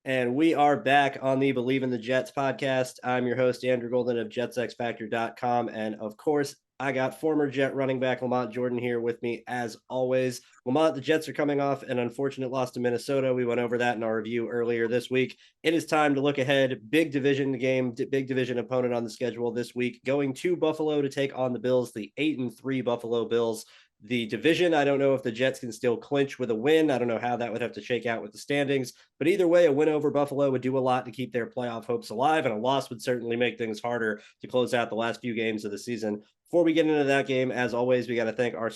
And we are back on the Bleav in the Jets podcast. I'm your host, Andrew Golden of JetsXFactor.com. And of course, I got former Jet running back LaMont Jordan here with me as always. LaMont, the Jets are coming off an unfortunate loss to Minnesota. We went over that in our review earlier this week. It is time to look ahead. Big division game, big division opponent on the schedule this week. Going to Buffalo to take on the Bills, the 8-3 Buffalo Bills. The division, I don't know if the Jets can still clinch with a win. I don't know how that would have to shake out with the standings. But either way, a win over Buffalo would do a lot to keep their playoff hopes alive, and a loss would certainly make things harder to close out the last few games of the season. Before we get into that game, as always, we got to thank our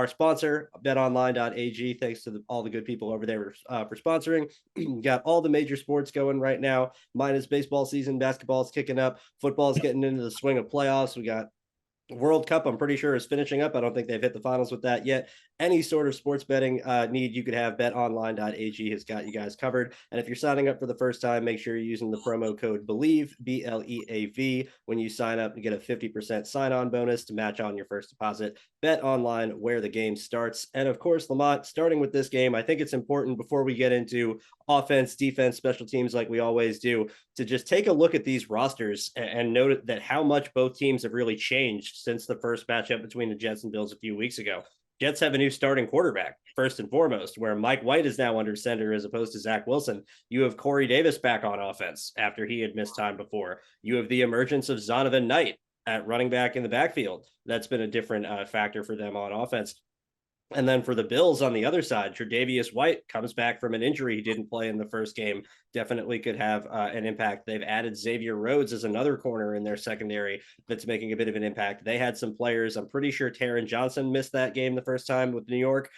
sponsor, BetOnline.ag. Thanks to all the good people over there for sponsoring. Got all the major sports going right now, minus baseball season. Basketball is kicking up. Football is getting into the swing of playoffs. We got World Cup, I'm pretty sure, is finishing up. I don't think they've hit the finals with that yet. Any sort of sports betting need you could have, betonline.ag has got you guys covered. And if you're signing up for the first time, make sure you're using the promo code BLEAV, BLEAV, when you sign up to get a 50% sign-on bonus to match on your first deposit. Bet online where the game starts. And of course, LaMont, starting with this game, I think it's important before we get into offense, defense, special teams like we always do, to just take a look at these rosters and note that how much both teams have really changed since the first matchup between the Jets and Bills a few weeks ago. Jets have a new starting quarterback, first and foremost, where Mike White is now under center as opposed to Zach Wilson. You have Corey Davis back on offense after he had missed time before. You have the emergence of Zonovan Knight at running back in the backfield. That's been a different factor for them on offense. And then for the Bills on the other side, Tre'Davious White comes back from an injury. He didn't play in the first game. Definitely could have an impact. They've added Xavier Rhodes as another corner in their secondary that's making a bit of an impact. They had some players. I'm pretty sure Taron Johnson missed that game the first time with New York.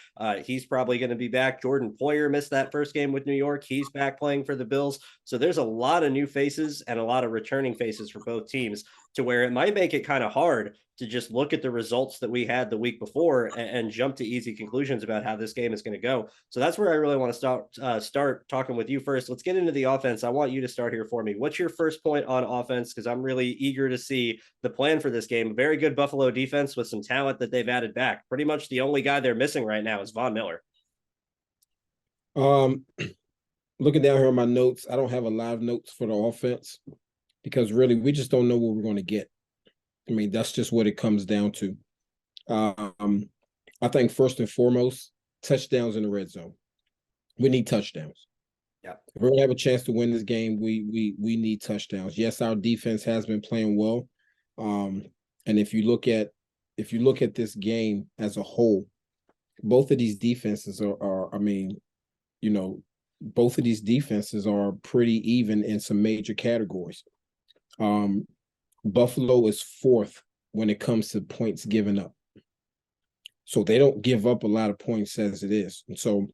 He's probably going to be back. Jordan Poyer missed that first game with New York. He's back playing for the Bills. So there's a lot of new faces and a lot of returning faces for both teams, to where it might make it kind of hard to just look at the results that we had the week before and jump to easy conclusions about how this game is going to go. So that's where I really want to start talking with you first. Let's get into the offense. I want you to start here for me. What's your first point on offense? Because I'm really eager to see the plan for this game. A very good Buffalo defense with some talent that they've added back. Pretty much the only guy they're missing right now is Von Miller. Looking down here on my notes, I don't have a lot of notes for the offense because really we just don't know what we're going to get. I mean, that's just what it comes down to. I think first and foremost, touchdowns in the red zone. We need touchdowns. Yeah. If we're gonna have a chance to win this game, we need touchdowns. Yes, our defense has been playing well. And if you look at this game as a whole, both of these defenses are I mean, you know, both of these defenses are pretty even in some major categories. Buffalo is fourth when it comes to points given up. So they don't give up a lot of points as it is. And so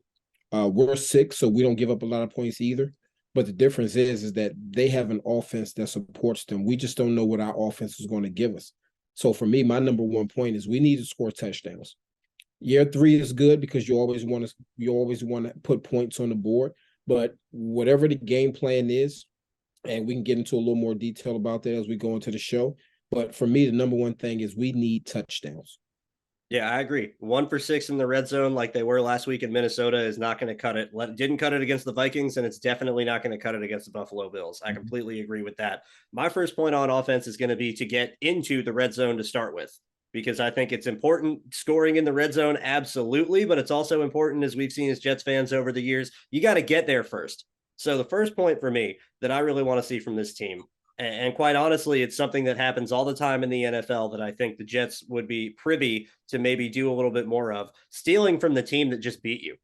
we're sixth, so we don't give up a lot of points either. But the difference is that they have an offense that supports them. We just don't know what our offense is going to give us. So for me, my number one point is we need to score touchdowns. Year three is good because you always want to put points on the board. But whatever the game plan is, and we can get into a little more detail about that as we go into the show. But for me, the number one thing is we need touchdowns. Yeah, I agree. 1 for 6 in the red zone like they were last week in Minnesota is not going to cut it. Didn't cut it against the Vikings, and it's definitely not going to cut it against the Buffalo Bills. I completely agree with that. My first point on offense is going to be to get into the red zone to start with, because I think it's important. Scoring in the red zone, absolutely, but it's also important, as we've seen as Jets fans over the years, you got to get there first. So the first point for me that I really want to see from this team, and quite honestly, it's something that happens all the time in the NFL that I think the Jets would be privy to maybe do a little bit more of, stealing from the team that just beat you.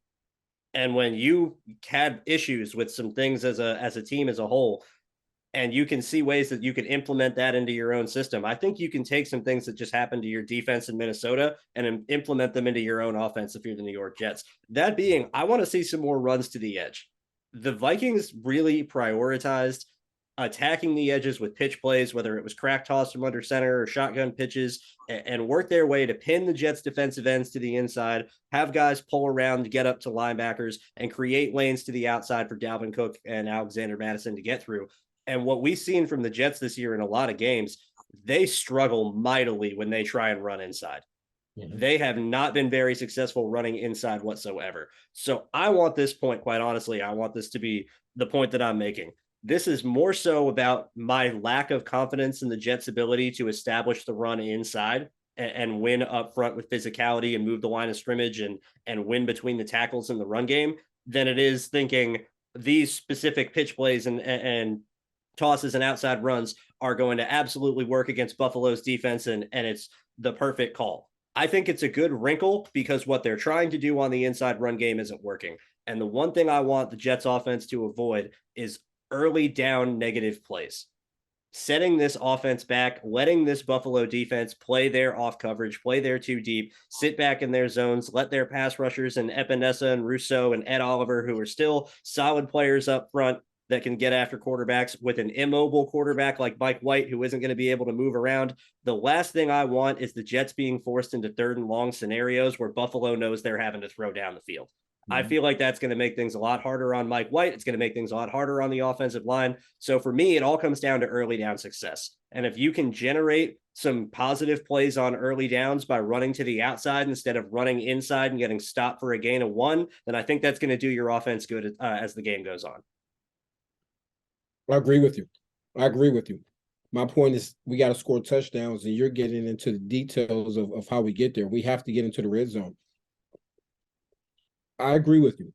And when you had issues with some things as a team as a whole, and you can see ways that you can implement that into your own system, I think you can take some things that just happened to your defense in Minnesota and implement them into your own offense if you're the New York Jets. That being, I want to see some more runs to the edge. The Vikings really prioritized attacking the edges with pitch plays, whether it was crack toss from under center or shotgun pitches, and work their way to pin the Jets defensive ends to the inside, have guys pull around to get up to linebackers, and create lanes to the outside for Dalvin Cook and Alexander Mattison to get through. And what we've seen from the Jets this year in a lot of games, they struggle mightily when they try and run inside. They have not been very successful running inside whatsoever. So I want this point, quite honestly, I want this to be the point that I'm making. This is more so about my lack of confidence in the Jets' ability to establish the run inside and win up front with physicality and move the line of scrimmage and win between the tackles in the run game than it is thinking these specific pitch plays and tosses and outside runs are going to absolutely work against Buffalo's defense and it's the perfect call. I think it's a good wrinkle because what they're trying to do on the inside run game isn't working. And the one thing I want the Jets offense to avoid is early down negative plays. Setting this offense back, letting this Buffalo defense play their off coverage, play their too deep, sit back in their zones, let their pass rushers and Epinesa and Rousseau and Ed Oliver, who are still solid players up front, that can get after quarterbacks with an immobile quarterback like Mike White, who isn't going to be able to move around. The last thing I want is the Jets being forced into third and long scenarios where Buffalo knows they're having to throw down the field. Mm-hmm. I feel like that's going to make things a lot harder on Mike White. It's going to make things a lot harder on the offensive line. So for me, it all comes down to early down success. And if you can generate some positive plays on early downs by running to the outside instead of running inside and getting stopped for a gain of 1, then I think that's going to do your offense good as the game goes on. I agree with you. My point is we got to score touchdowns, and you're getting into the details of how we get there. We have to get into the red zone. I agree with you.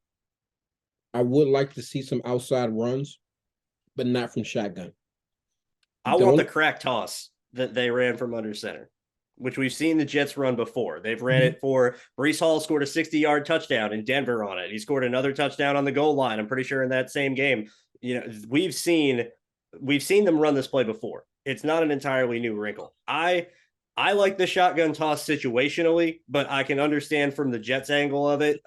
I would like to see some outside runs, but not from shotgun. I want the crack toss that they ran from under center, which we've seen the Jets run before. They've ran it for Breece Hall, scored a 60-yard touchdown in Denver on it. He scored another touchdown on the goal line, I'm pretty sure, in that same game. You know, we've seen them run this play before. It's not an entirely new wrinkle. I like the shotgun toss situationally, but I can understand from the Jets angle of it,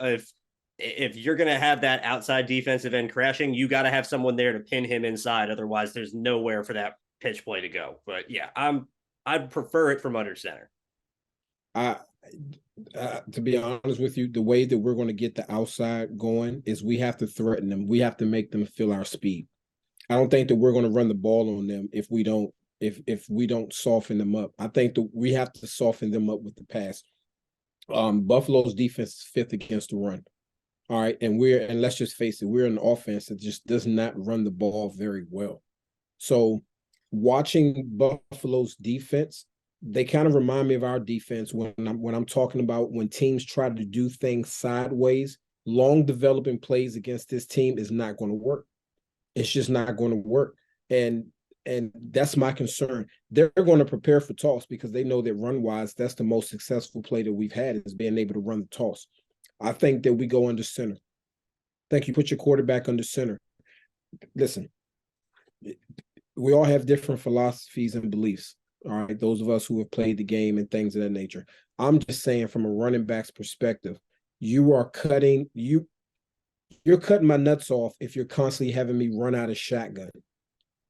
if you're going to have that outside defensive end crashing, you got to have someone there to pin him inside. Otherwise, there's nowhere for that pitch play to go. But yeah, I'd prefer it from under center. To be honest with you, the way that we're going to get the outside going is we have to threaten them. We have to make them feel our speed. I don't think that we're going to run the ball on them if we don't soften them up. I think that we have to soften them up with the pass. Buffalo's defense is 5th against the run. All right, and let's just face it, we're an offense that just does not run the ball very well. So watching Buffalo's defense, they kind of remind me of our defense when I'm talking about when teams try to do things sideways. Long developing plays against this team is not going to work. It's just not going to work. And that's my concern. They're going to prepare for toss because they know that run-wise, that's the most successful play that we've had is being able to run the toss. I think that we go under center. I think you put your quarterback under center. Listen, we all have different philosophies and beliefs. All right, those of us who have played the game and things of that nature. I'm just saying from a running back's perspective, you're cutting my nuts off if you're constantly having me run out of shotgun.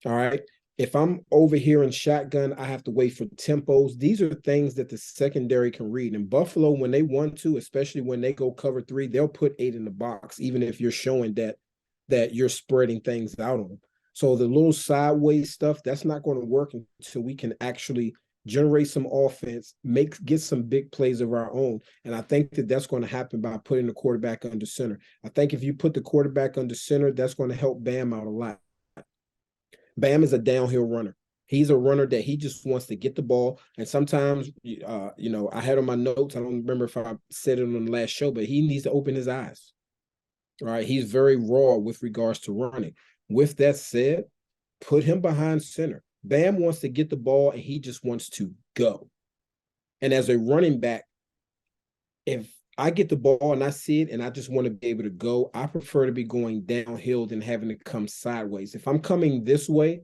All right. If I'm over here in shotgun, I have to wait for tempos. These are things that the secondary can read. And Buffalo, when they want to, especially when they go cover 3, they'll put 8 in the box, even if you're showing that you're spreading things out on them. So the little sideways stuff, that's not going to work until we can actually generate some offense, get some big plays of our own. And I think that that's going to happen by putting the quarterback under center. I think if you put the quarterback under center, that's going to help Bam out a lot. Bam is a downhill runner. He's a runner that he just wants to get the ball. And sometimes, I had on my notes, I don't remember if I said it on the last show, but he needs to open his eyes. All right. He's very raw with regards to running. With that said, put him behind center. Bam wants to get the ball and he just wants to go. And as a running back, if I get the ball and I see it and I just want to be able to go, I prefer to be going downhill than having to come sideways. If I'm coming this way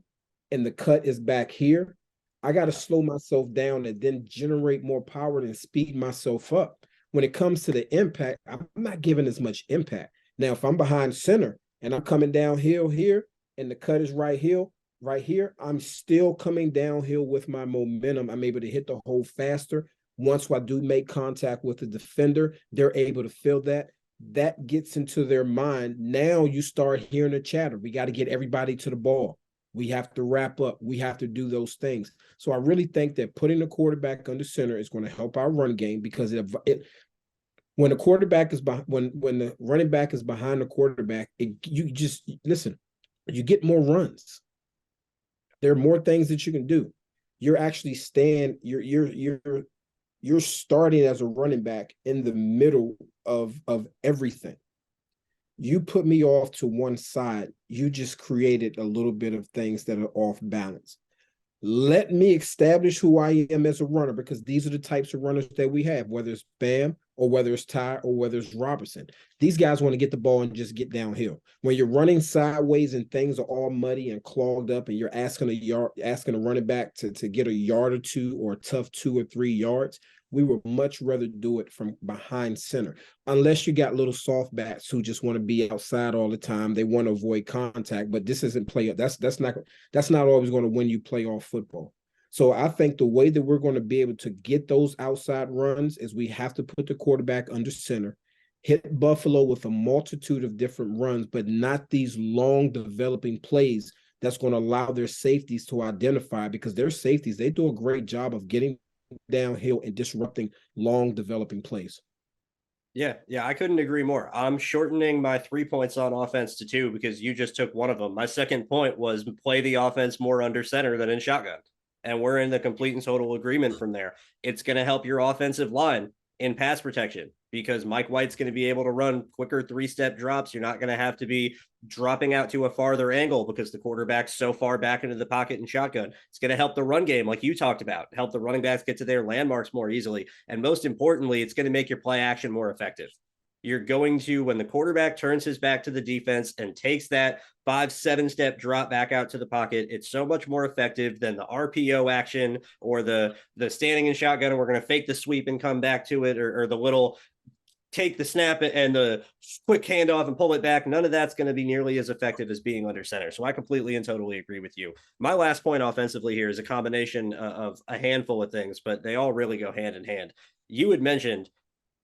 and the cut is back here, I got to slow myself down and then generate more power and speed myself up. When it comes to the impact, I'm not giving as much impact. Now, if I'm behind center and I'm coming downhill here and the cut is right here, I'm still coming downhill with my momentum. I'm able to hit the hole faster. Once I do make contact with the defender, they're able to feel that. That gets into their mind. Now you start hearing the chatter. We got to get everybody to the ball. We have to wrap up. We have to do those things. So I really think that putting the quarterback under center is going to help our run game, because when the quarterback is when the running back is behind the quarterback, you just listen, you get more runs. There are more things that you can do. You're actually you're starting as a running back in the middle of everything. You put me off to one side, you just created a little bit of things that are off balance. Let me establish who I am as a runner, because these are the types of runners that we have, whether it's Bam or whether it's Ty or whether it's Robertson. These guys want to get the ball and just get downhill. When you're running sideways and things are all muddy and clogged up, and you're asking a running back to get a yard or two, or a tough 2 or 3 yards, we would much rather do it from behind center. Unless you got little soft bats who just want to be outside all the time. They want to avoid contact, but this isn't play. That's not always going to win you playoff football. So I think the way that we're going to be able to get those outside runs is we have to put the quarterback under center, hit Buffalo with a multitude of different runs, but not these long developing plays that's going to allow their safeties to identify, because their safeties, they do a great job of getting downhill and disrupting long developing plays. Yeah, I couldn't agree more. I'm shortening my 3 points on offense to 2 because you just took one of them. My second point was play the offense more under center than in shotgun. And we're in the complete and total agreement from there. It's going to help your offensive line in pass protection, because Mike White's going to be able to run quicker 3-step drops. You're not going to have to be dropping out to a farther angle because the quarterback's so far back into the pocket in shotgun. It's going to help the run game, like you talked about, help the running backs get to their landmarks more easily. And most importantly, it's going to make your play action more effective. You're going to, when the quarterback turns his back to the defense and takes that 5-7 step drop back out to the pocket, it's so much more effective than the RPO action or the standing in shotgun and we're going to fake the sweep and come back to it, or the little take the snap and the quick handoff and pull it back. None of that's going to be nearly as effective as being under center. So I completely and totally agree with you. My last point offensively here is a combination of a handful of things, but they all really go hand in hand. You had mentioned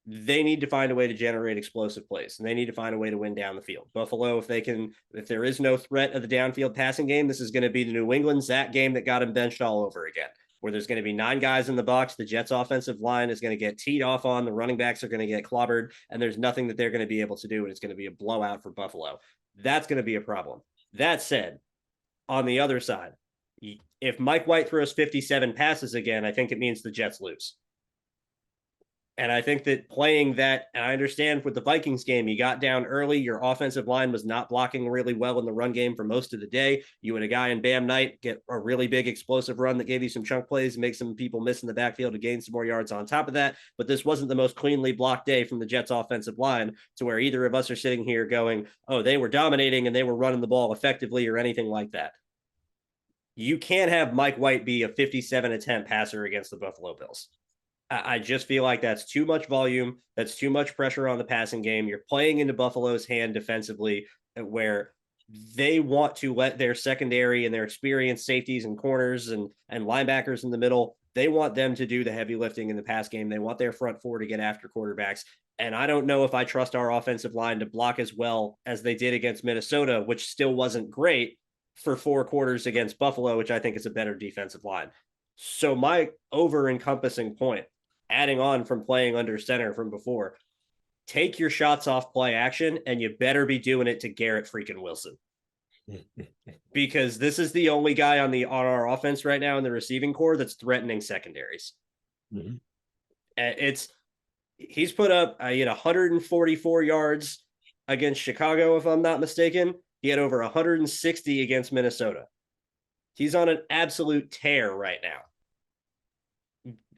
they need to find a way to generate explosive plays, and they need to find a way to win down the field. Buffalo, if there is no threat of the downfield passing game, this is going to be the New England Zach game that got him benched all over again, where there's going to be 9 guys in the box. The Jets offensive line is going to get teed off on, the running backs are going to get clobbered, and there's nothing that they're going to be able to do, and it's going to be a blowout for Buffalo. That's going to be a problem. That said, on the other side, if Mike White throws 57 passes again, I think it means the Jets lose. And I think that playing that, and I understand with the Vikings game, you got down early. Your offensive line was not blocking really well in the run game for most of the day. You had a guy in Bam Knight get a really big explosive run that gave you some chunk plays, make some people miss in the backfield to gain some more yards on top of that. But this wasn't the most cleanly blocked day from the Jets offensive line to where either of us are sitting here going, oh, they were dominating and they were running the ball effectively or anything like that. You can't have Mike White be a 57 attempt passer against the Buffalo Bills. I just feel like that's too much volume. That's too much pressure on the passing game. You're playing into Buffalo's hand defensively, where they want to let their secondary and their experienced safeties and corners and linebackers in the middle, they want them to do the heavy lifting in the pass game. They want their front four to get after quarterbacks. And I don't know if I trust our offensive line to block as well as they did against Minnesota, which still wasn't great for 4 quarters against Buffalo, which I think is a better defensive line. So my over-encompassing point, adding on from playing under center from before, take your shots off play action, and you better be doing it to Garrett freaking Wilson. Because this is the only guy on our offense right now in the receiving core that's threatening secondaries. Mm-hmm. He's put up, he had 144 yards against Chicago, if I'm not mistaken. He had over 160 against Minnesota. He's on an absolute tear right now.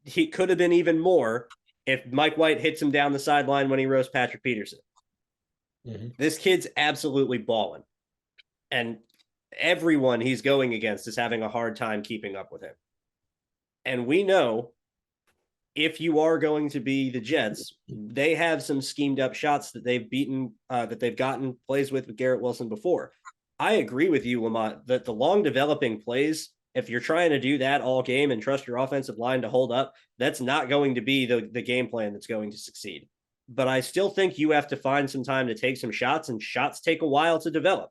He could have been even more if Mike White hits him down the sideline when he roasts Patrick Peterson. Mm-hmm. This kid's absolutely balling. And everyone he's going against is having a hard time keeping up with him. And we know if you are going to be the Jets, they have some schemed up shots that they've beaten, that they've gotten plays with Garrett Wilson before. I agree with you, LaMont, that the long developing plays, if you're trying to do that all game and trust your offensive line to hold up, that's not going to be the game plan that's going to succeed. But I still think you have to find some time to take some shots, and shots take a while to develop.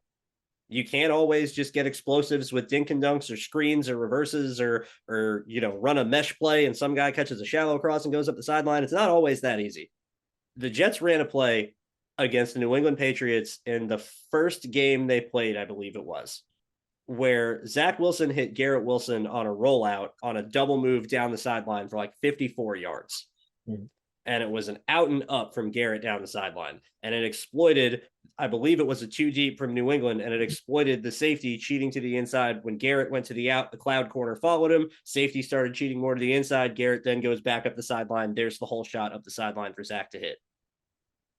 You can't always just get explosives with dink and dunks or screens or reverses or run a mesh play and some guy catches a shallow cross and goes up the sideline. It's not always that easy. The Jets ran a play against the New England Patriots in the first game they played, I Bleav it was, where Zach Wilson hit Garrett Wilson on a rollout on a double move down the sideline for like 54 yards. Mm-hmm. And it was an out and up from Garrett down the sideline. And it exploited, I Bleav it was a 2 deep from New England, and it exploited the safety cheating to the inside. When Garrett went to the out, the cloud corner followed him. Safety started cheating more to the inside. Garrett then goes back up the sideline. There's the whole shot up the sideline for Zach to hit.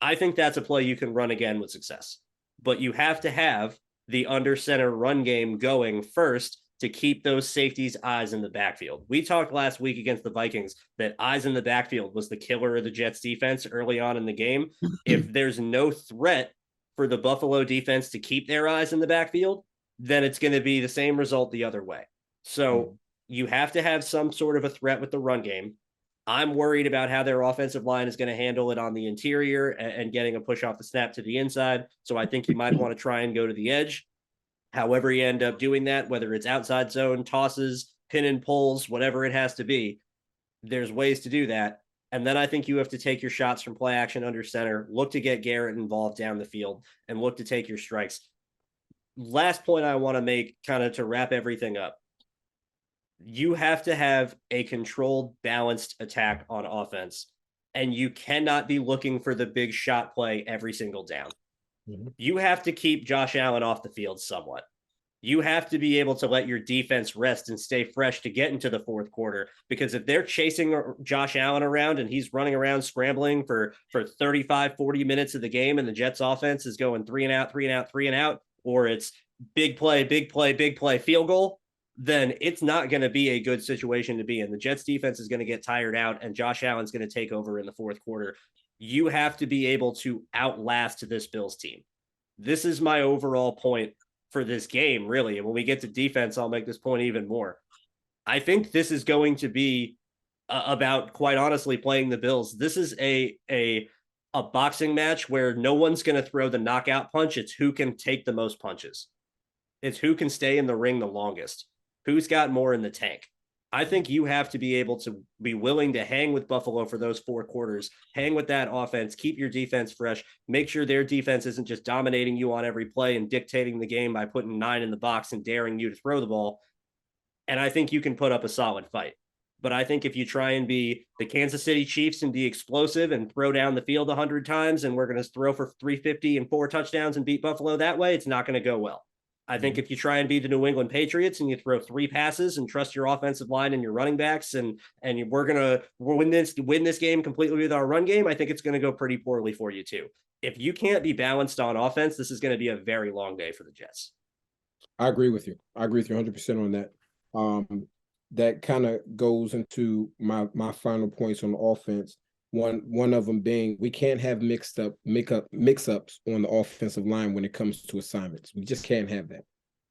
I think that's a play you can run again with success. But you have to have the under center run game going first to keep those safeties' eyes in the backfield. We talked last week against the Vikings that eyes in the backfield was the killer of the Jets defense early on in the game. If there's no threat for the Buffalo defense to keep their eyes in the backfield, then it's going to be the same result the other way. So you have to have some sort of a threat with the run game. I'm worried about how their offensive line is going to handle it on the interior and getting a push off the snap to the inside. So I think you might want to try and go to the edge. However you end up doing that, whether it's outside zone, tosses, pin and pulls, whatever it has to be, there's ways to do that. And then I think you have to take your shots from play action under center, look to get Garrett involved down the field, and look to take your strikes. Last point I want to make, kind of to wrap everything up. You have to have a controlled, balanced attack on offense, and you cannot be looking for the big shot play every single down. Mm-hmm. You have to keep Josh Allen off the field somewhat. You have to be able to let your defense rest and stay fresh to get into the fourth quarter, because if they're chasing Josh Allen around and he's running around scrambling for 35, 40 minutes of the game, and the Jets offense is going 3 and out, 3 and out, 3 and out, or it's big play, big play, big play, field goal, then it's not going to be a good situation to be in. The Jets defense is going to get tired out, and Josh Allen's going to take over in the fourth quarter. You have to be able to outlast this Bills team. This is my overall point for this game, really. And when we get to defense, I'll make this point even more. I think this is going to be about, quite honestly, playing the Bills. This is a boxing match where no one's going to throw the knockout punch. It's who can take the most punches. It's who can stay in the ring the longest. Who's got more in the tank. I think you have to be able to be willing to hang with Buffalo for those 4 quarters, hang with that offense, keep your defense fresh, make sure their defense isn't just dominating you on every play and dictating the game by putting 9 in the box and daring you to throw the ball. And I think you can put up a solid fight. But I think if you try and be the Kansas City Chiefs and be explosive and throw down the field 100 times and we're going to throw for 350 and 4 touchdowns and beat Buffalo that way, it's not going to go well. I think if you try and be the New England Patriots and you throw 3 passes and trust your offensive line and your running backs and we're going to win this game completely with our run game, I think it's going to go pretty poorly for you too. If you can't be balanced on offense, this is going to be a very long day for the Jets. I agree with you. I agree with you 100% on that. That kind of goes into my final points on offense. One of them being, we can't have mix-ups on the offensive line when it comes to assignments. We just can't have that.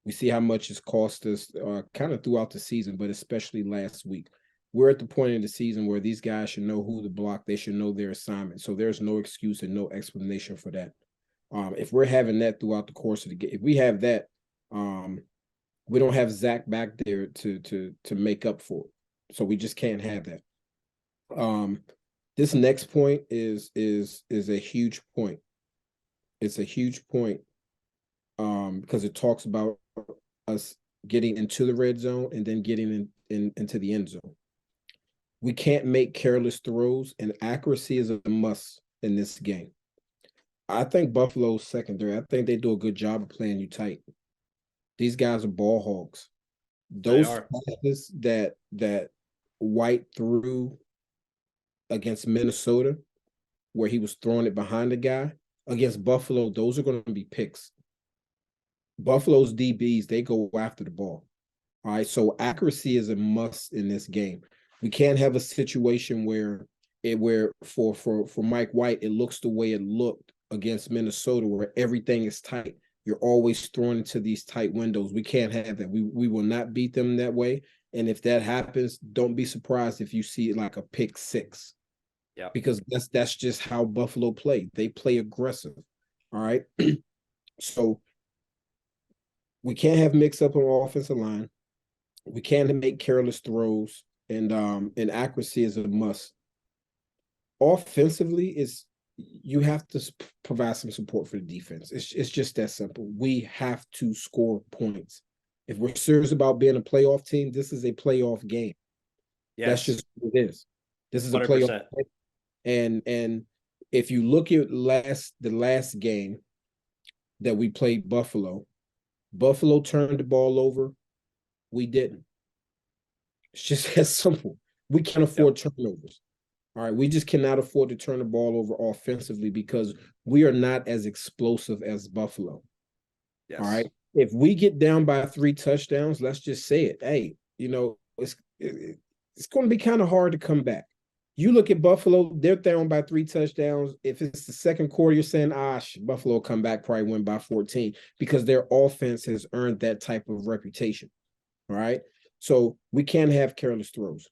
We see how much it's cost us kind of throughout the season, but especially last week. We're at the point in the season where these guys should know who to block. They should know their assignment. So there's no excuse and no explanation for that. If we're having that throughout the course of the game, if we have that, we don't have Zach back there to make up for it. So we just can't have that. This next point is a huge point. It's a huge point because it talks about us getting into the red zone and then getting into the end zone. We can't make careless throws, and accuracy is a must in this game. I think Buffalo's secondary, I think they do a good job of playing you tight. These guys are ball hogs. Those passes that White threw against Minnesota, where he was throwing it behind the guy, against Buffalo, those are going to be picks. Buffalo's DBs, they go after the ball. All right, so accuracy is a must in this game. We can't have a situation where for Mike White, it looks the way it looked against Minnesota, where everything is tight. You're always thrown into these tight windows. We can't have that. We will not beat them that way. And if that happens, don't be surprised if you see it like a pick 6. Yeah, because that's just how Buffalo play. They play aggressive. All right. So We can't have mix up on our offensive line. We can't make careless throws, and accuracy is a must. Offensively, is you have to provide some support for the defense. It's just that simple. We have to score points. If we're serious about being a playoff team, this is a playoff game. That's Yes. just what it is. This is a playoff 100%. game. And if you look at the last game that we played Buffalo, Buffalo turned the ball over. We didn't. It's just as simple. We can't afford turnovers. All right. We just cannot afford to turn the ball over offensively because we are not as explosive as Buffalo. Yes. All right. If we get down by 3 touchdowns, let's just say it. Hey, it's going to be kind of hard to come back. You look at Buffalo, they're down by 3 touchdowns. If it's the second quarter, you're saying, Buffalo come back, probably win by 14 because their offense has earned that type of reputation. All right. So we can't have careless throws.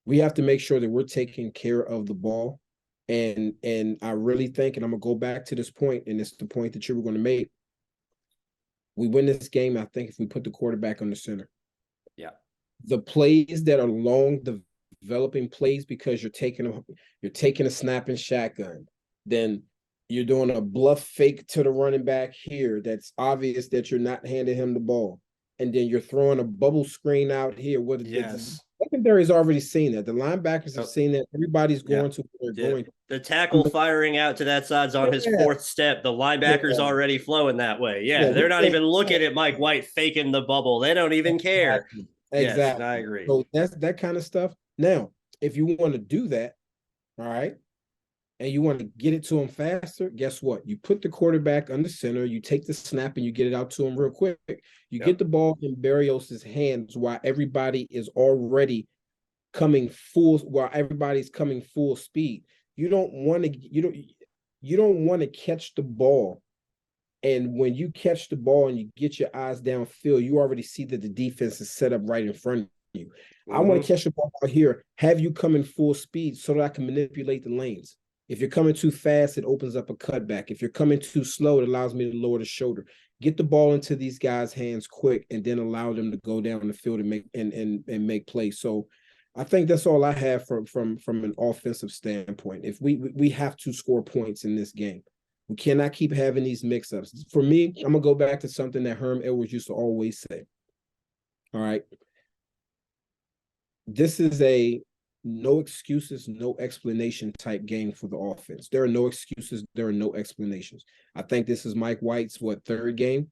We have to make sure that we're taking care of the ball. And I really think, and I'm going to go back to this point, and it's the point that you were going to make. We win this game, I think, if we put the quarterback on the center. Yeah. The plays that are long developing plays because you're taking a snapping shotgun, then you're doing a bluff fake to the running back here. That's obvious that you're not handing him the ball. And then you're throwing a bubble screen out here. Yes. The secondary's already seen that. The linebackers have seen that. Everybody's going to where they're going. The tackle firing out to that side's on his 4th step. The linebacker's already flowing that way. Yeah, they're not even looking at Mike White faking the bubble. They don't even care. Exactly. Yes, I agree. So that's that kind of stuff. Now, if you want to do that, all right, and you want to get it to him faster, guess what? You put the quarterback under center, you take the snap, and you get it out to him real quick. You get the ball in Berrios' hands while everybody's coming full speed. You don't want to catch the ball. And when you catch the ball and you get your eyes downfield, you already see that the defense is set up right in front of you. Mm-hmm. I want to catch the ball out here, have you come in full speed so that I can manipulate the lanes. If you're coming too fast, it opens up a cutback. If you're coming too slow, it allows me to lower the shoulder. Get the ball into these guys' hands quick and then allow them to go down the field and make plays. So I think that's all I have from an offensive standpoint. If we have to score points in this game. We cannot keep having these mix-ups. For me, I'm going to go back to something that Herm Edwards used to always say. All right. This is a no excuses, no explanation type game for the offense. There are no excuses. There are no explanations. I think this is Mike White's, third game?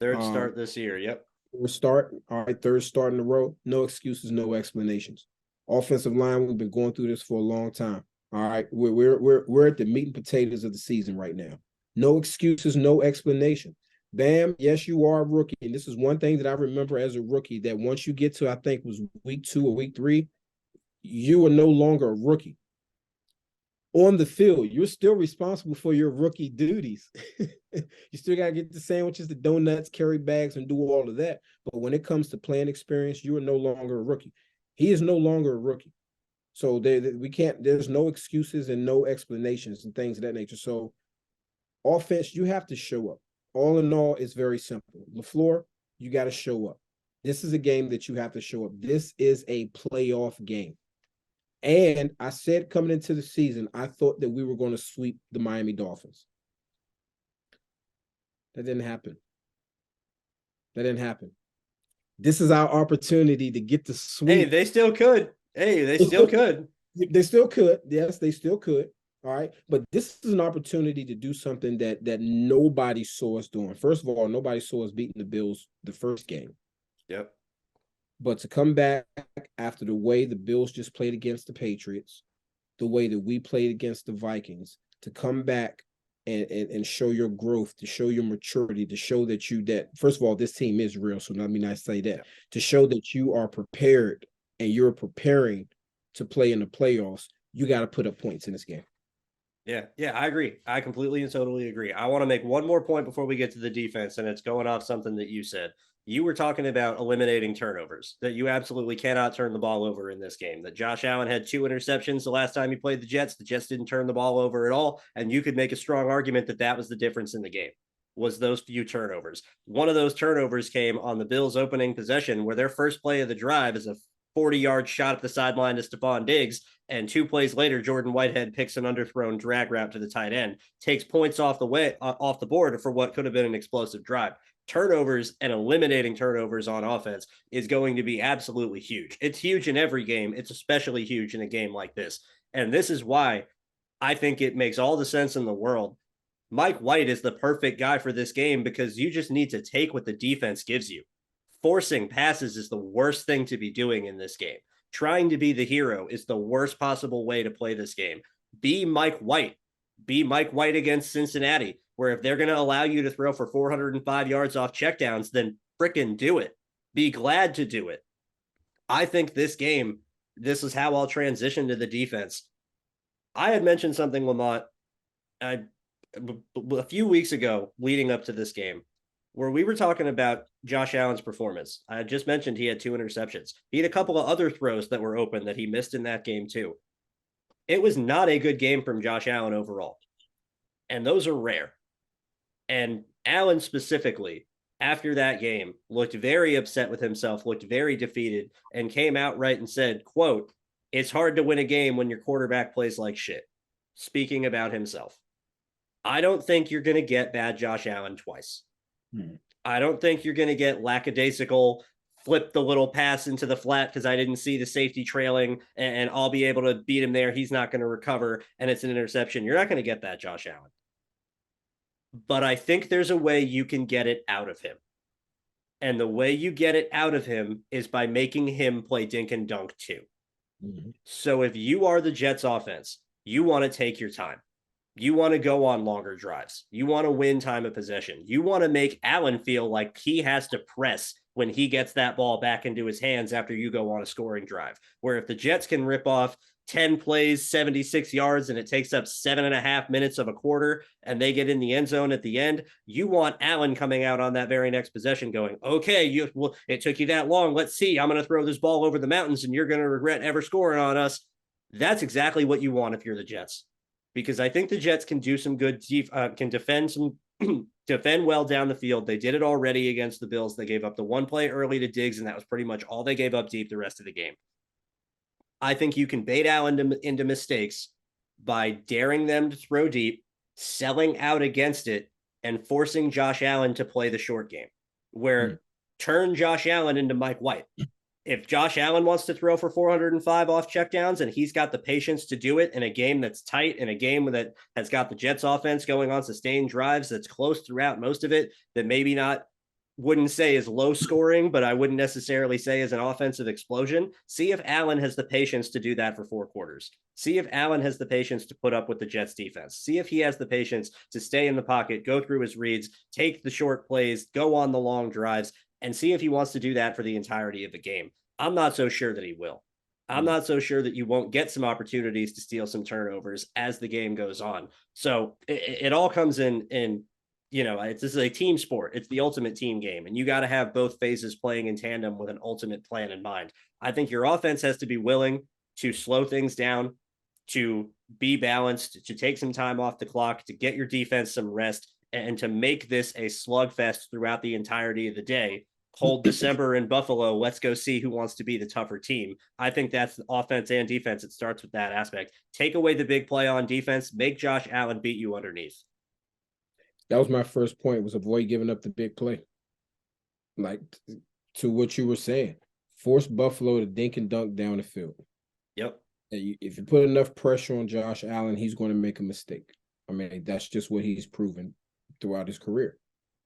Third start this year, yep. Third start. All right, third start in a row. No excuses, no explanations. Offensive line, we've been going through this for a long time. All right, we're at the meat and potatoes of the season right now. No excuses, no explanation. Bam, yes, you are a rookie. And this is one thing that I remember as a rookie, that once you get to, I think it was week 2 or week 3, you are no longer a rookie. On the field, you're still responsible for your rookie duties. You still got to get the sandwiches, the donuts, carry bags, and do all of that. But when it comes to playing experience, you are no longer a rookie. He is no longer a rookie. So there's no excuses and no explanations and things of that nature. So offense, you have to show up. All in all, it's very simple. LaFleur, you got to show up. This is a game that you have to show up. This is a playoff game. And I said coming into the season, I thought that we were going to sweep the Miami Dolphins. That didn't happen. This is our opportunity to get the sweep. Hey, they still could. They still could. They still could. Yes, they still could. All right. But this is an opportunity to do something that nobody saw us doing. First of all, nobody saw us beating the Bills the first game. Yep. But to come back after the way the Bills just played against the Patriots, the way that we played against the Vikings, to come back and show your growth, to show your maturity, to show that first of all, this team is real. So let me not say that. To show that you are prepared and you're preparing to play in the playoffs, you got to put up points in this game. Yeah, I agree. I completely and totally agree. I want to make one more point before we get to the defense, and it's going off something that you said. You were talking about eliminating turnovers, that you absolutely cannot turn the ball over in this game, that Josh Allen had 2 interceptions the last time he played the Jets. The Jets didn't turn the ball over at all, and you could make a strong argument that was the difference in the game. was those few turnovers. One of those turnovers came on the Bills' opening possession, where their first play of the drive is a 40-yard shot at the sideline to Stephon Diggs, and 2 plays later, Jordan Whitehead picks an underthrown drag route to the tight end, takes points off the board for what could have been an explosive drive. Turnovers and eliminating turnovers on offense is going to be absolutely huge. It's huge in every game. It's especially huge in a game like this. And this is why I think it makes all the sense in the world. Mike White is the perfect guy for this game because you just need to take what the defense gives you. Forcing passes is the worst thing to be doing in this game. Trying to be the hero is the worst possible way to play this game. Be Mike White. Be Mike White against Cincinnati, where if they're going to allow you to throw for 405 yards off checkdowns, then frickin' do it. Be glad to do it. I think this game, this is how I'll transition to the defense. I had mentioned something, LaMont, a few weeks ago leading up to this game, where we were talking about Josh Allen's performance. I just mentioned he had 2 interceptions. He had a couple of other throws that were open that he missed in that game too. It was not a good game from Josh Allen overall. And those are rare. And Allen specifically, after that game, looked very upset with himself, looked very defeated, and came out right and said, quote, "It's hard to win a game when your quarterback plays like shit." Speaking about himself. I don't think you're going to get bad Josh Allen twice. I don't think you're going to get lackadaisical, flip the little pass into the flat because I didn't see the safety trailing and I'll be able to beat him there. He's not going to recover and it's an interception. You're not going to get that, Josh Allen. But I think there's a way you can get it out of him. And the way you get it out of him is by making him play dink and dunk too. Mm-hmm. So if you are the Jets offense, you want to take your time. You want to go on longer drives. You want to win time of possession. You want to make Allen feel like he has to press when he gets that ball back into his hands after you go on a scoring drive. Where if the Jets can rip off 10 plays, 76 yards, and it takes up 7.5 minutes of a quarter, and they get in the end zone at the end, you want Allen coming out on that very next possession going, okay, it took you that long. Let's see. I'm going to throw this ball over the mountains, and you're going to regret ever scoring on us. That's exactly what you want if you're the Jets. Because I think the Jets can do some good, can defend well down the field. They did it already against the Bills. They gave up the one play early to Diggs, and that was pretty much all they gave up deep the rest of the game. I think you can bait Allen into mistakes by daring them to throw deep, selling out against it, and forcing Josh Allen to play the short game, where turn Josh Allen into Mike White. If Josh Allen wants to throw for 405 off checkdowns and he's got the patience to do it in a game that's tight, in a game that has got the Jets offense going on sustained drives that's close throughout most of it, that maybe wouldn't say is low scoring, but I wouldn't necessarily say is an offensive explosion. See if Allen has the patience to do that for 4 quarters. See if Allen has the patience to put up with the Jets defense. See if he has the patience to stay in the pocket, go through his reads, take the short plays, go on the long drives, and see if he wants to do that for the entirety of the game. I'm not so sure that he will. I'm not so sure that you won't get some opportunities to steal some turnovers as the game goes on. So it all comes in, this is a team sport. It's the ultimate team game, and you got to have both phases playing in tandem with an ultimate plan in mind. I think your offense has to be willing to slow things down, to be balanced, to take some time off the clock, to get your defense some rest, and to make this a slugfest throughout the entirety of the day. Cold December in Buffalo, let's go see who wants to be the tougher team. I think that's offense and defense. It starts with that aspect. Take away the big play on defense, make Josh Allen beat you underneath. That was my first point, was avoid giving up the big play. Like, to what you were saying, force Buffalo to dink and dunk down the field. Yep. If you put enough pressure on Josh Allen, he's going to make a mistake. I mean, that's just what he's proven throughout his career.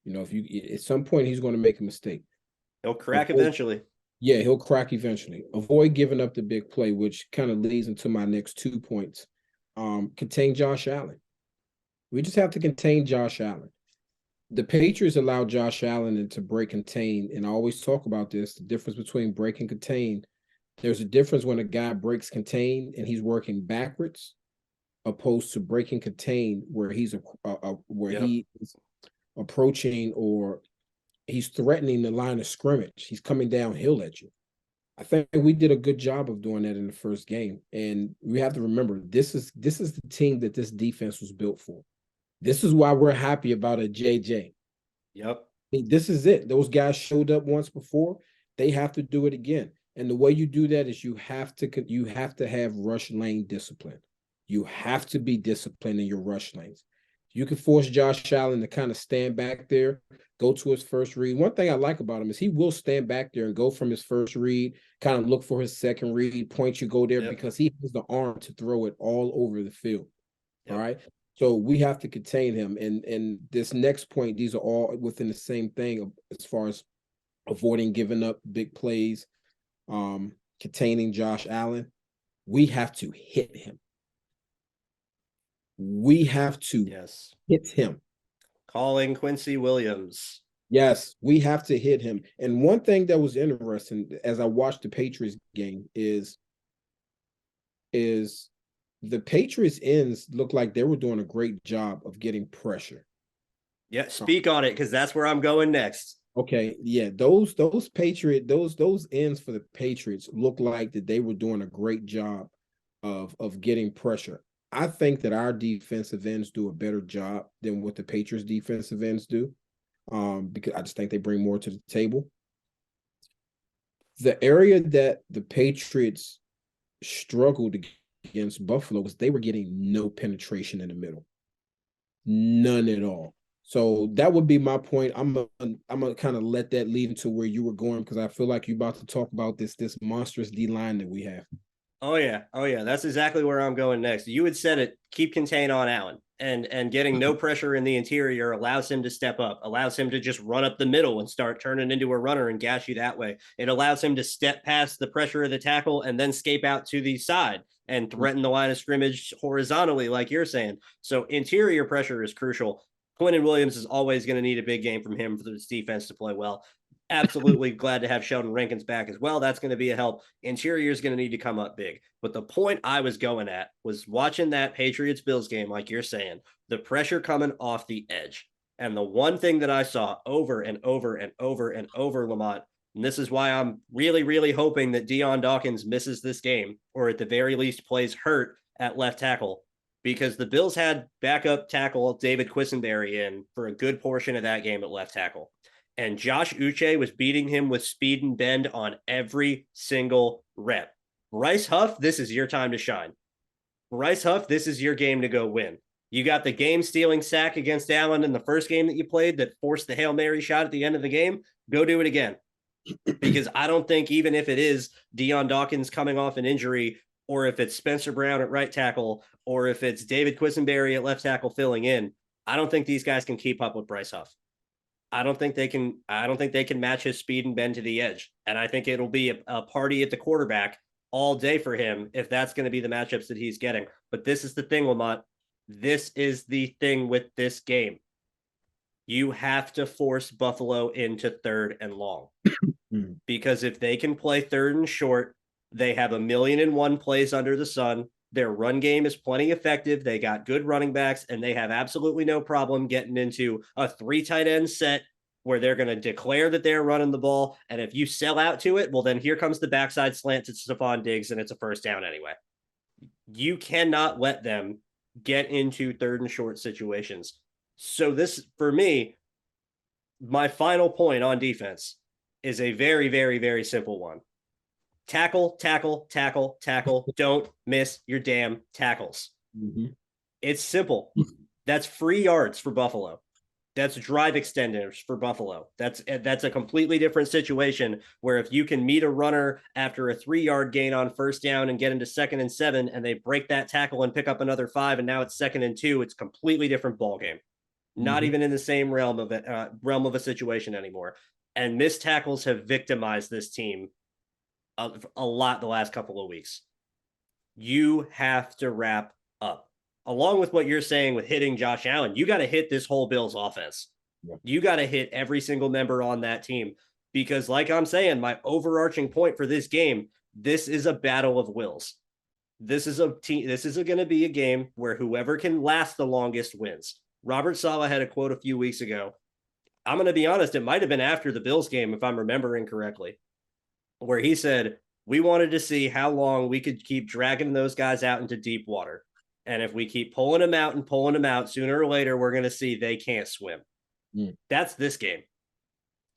At some point, he's going to make a mistake. He'll crack eventually. Yeah, he'll crack eventually. Avoid giving up the big play, which kind of leads into my next 2 points. Contain Josh Allen. We just have to contain Josh Allen. The Patriots allowed Josh Allen to break contain, and I always talk about this, the difference between break and contain. There's a difference when a guy breaks contain and he's working backwards, opposed to breaking contain where he's he is approaching or he's threatening the line of scrimmage. He's coming downhill at you. I think we did a good job of doing that in the first game. And we have to remember, this is the team that this defense was built for. This is why we're happy about a JJ. Yep. This is it. Those guys showed up once before. They have to do it again. And the way you do that is you have to have rush lane discipline. You have to be disciplined in your rush lanes. You can force Josh Allen to kind of stand back there, go to his first read. One thing I like about him is he will stand back there and go from his first read, kind of look for his second read, point you go there Yep. because he has the arm to throw it all over the field. Yep. All right. So we have to contain him. And this next point, these are all within the same thing as far as avoiding giving up big plays, containing Josh Allen. We have to hit him. We have to hit him. Calling Quincy Williams. Yes, we have to hit him. And one thing that was interesting as I watched the Patriots game is the Patriots ends looked like they were doing a great job of getting pressure. Yeah, speak on it because that's where I'm going next. Okay, yeah, those Patriot those ends for the Patriots look like that they were doing a great job of getting pressure. I think that our defensive ends do a better job than what the Patriots defensive ends do. Because I just think they bring more to the table. The area that the Patriots struggled against Buffalo was they were getting no penetration in the middle. None at all. So that would be my point. I'm gonna kind of let that lead into where you were going because I feel like you're about to talk about this monstrous D line that we have. Oh yeah. That's exactly where I'm going next. You had said it. Keep contain on Allen, and getting no pressure in the interior allows him to step up, allows him to just run up the middle and start turning into a runner and gash you that way. It allows him to step past the pressure of the tackle and then scape out to the side and threaten the line of scrimmage horizontally, like you're saying. So interior pressure is crucial. Quentin Williams is always going to need a big game from him for this defense to play well. Absolutely glad to have Sheldon Rankins back as well. That's going to be a help. Interior is going to need to come up big. But the point I was going at was watching that Patriots Bills game, like you're saying, the pressure coming off the edge. And the one thing that I saw over and over and over and over, LaMont, and this is why I'm really, really hoping that Dion Dawkins misses this game, or at the very least plays hurt at left tackle, because the Bills had backup tackle David Quisenberry in for a good portion of that game at left tackle. And Josh Uche was beating him with speed and bend on every single rep. Bryce Huff, this is your time to shine. Bryce Huff, this is your game to go win. You got the game-stealing sack against Allen in the first game that you played that forced the Hail Mary shot at the end of the game. Go do it again. Because I don't think even if it is Dion Dawkins coming off an injury, or if it's Spencer Brown at right tackle, or if it's David Quisenberry at left tackle filling in, I don't think these guys can keep up with Bryce Huff. I don't think they can match his speed and bend to the edge. And I think it'll be a party at the quarterback all day for him if that's going to be the matchups that he's getting. But this is the thing, LaMont. This is the thing with this game. You have to force Buffalo into third and long. Because if they can play third and short, they have 1,000,001 plays under the sun. Their run game is plenty effective. They got good running backs, and they have absolutely no problem getting into a 3 tight end set where they're going to declare that they're running the ball. And if you sell out to it, well, then here comes the backside slant to Stephon Diggs, and it's a first down anyway. You cannot let them get into third and short situations. So this, for me, my final point on defense is a very, very, very simple one. Tackle, tackle, tackle, tackle. Don't miss your damn tackles. Mm-hmm. It's simple. That's free yards for Buffalo. That's drive extenders for Buffalo. That's a completely different situation where if you can meet a runner after a 3-yard gain on first down and get into 2nd and 7 and they break that tackle and pick up another 5 and now it's 2nd and 2, it's a completely different ball game. Not even in the same realm of a situation anymore. And missed tackles have victimized this team a lot the last couple of weeks. You have to wrap up. Along with what you're saying with hitting Josh Allen, you got to hit this whole Bills offense. Yeah. You got to hit every single member on that team because, like I'm saying, my overarching point for this game, this is a battle of wills. This is going to be a game where whoever can last the longest wins. Robert Saleh had a quote a few weeks ago. I'm going to be honest, it might have been after the Bills game, if I'm remembering correctly, where he said, we wanted to see how long we could keep dragging those guys out into deep water. And if we keep pulling them out and pulling them out, sooner or later, we're going to see they can't swim. That's this game.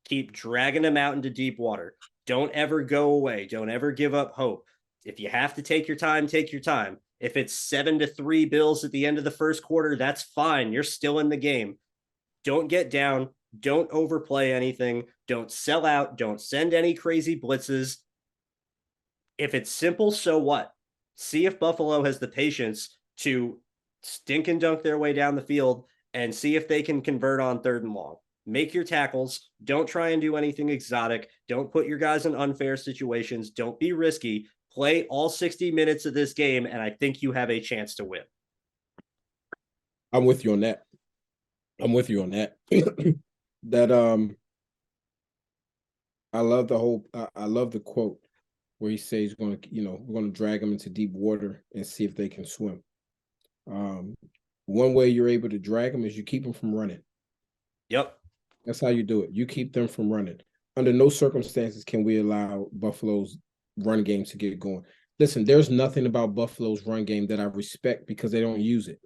Keep dragging them out into deep water. Don't ever go away. Don't ever give up hope. If you have to take your time, take your time. If it's 7-3 Bills at the end of the first quarter, that's fine. You're still in the game. Don't get down. Don't overplay anything. Don't sell out. Don't send any crazy blitzes. If it's simple, so what? See if Buffalo has the patience to stink and dunk their way down the field and see if they can convert on 3rd and long. Make your tackles. Don't try and do anything exotic. Don't put your guys in unfair situations. Don't be risky. Play all 60 minutes of this game, and I think you have a chance to win. I'm with you on that. That I love I love the quote where he says we're going to drag them into deep water and see if they can swim. One way you're able to drag them is you keep them from running. Yep. That's how you do it. You keep them from running. Under no circumstances can we allow Buffalo's run game to get going. Listen, there's nothing about Buffalo's run game that I respect because they don't use it.